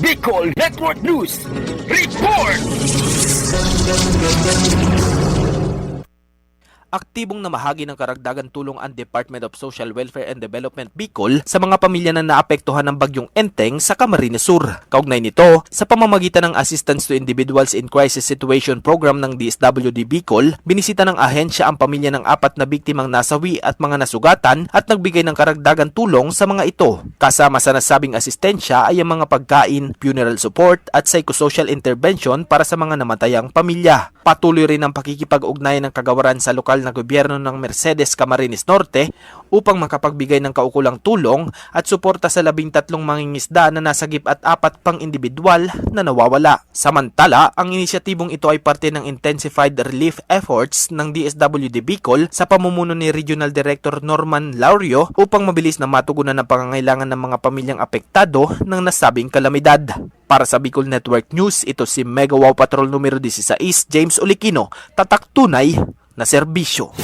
Bicol Network News. Report! Aktibong namahagi ng karagdagang tulong ang Department of Social Welfare and Development Bicol sa mga pamilya na naapektuhan ng bagyong Enteng sa Camarines Sur. Kaugnay nito, sa pamamagitan ng Assistance to Individuals in Crisis Situation Program ng DSWD Bicol, binisita ng ahensya ang pamilya ng 4 na biktimang nasawi at mga nasugatan at nagbigay ng karagdagang tulong sa mga ito. Kasama sa nasabing asistensya ay ang mga pagkain, funeral support at psychosocial intervention para sa mga namatayang pamilya. Patuloy rin ang pakikipag-ugnayan ng kagawaran sa lokal na gobyerno ng Mercedes Camarines Norte upang makapagbigay ng kaukulang tulong at suporta sa 13 mangingisda na nasagip at 4 pang individual na nawawala. Samantala, ang inisyatibong ito ay parte ng intensified relief efforts ng DSWD Bicol sa pamumuno ni Regional Director Norman Laurio upang mabilis na matugunan ang pangangailangan ng mga pamilyang apektado ng nasabing kalamidad. Para sa Bicol Network News, ito si Mega Wow Patrol numero 16, James Olikino, tatak tunay na serbisyo.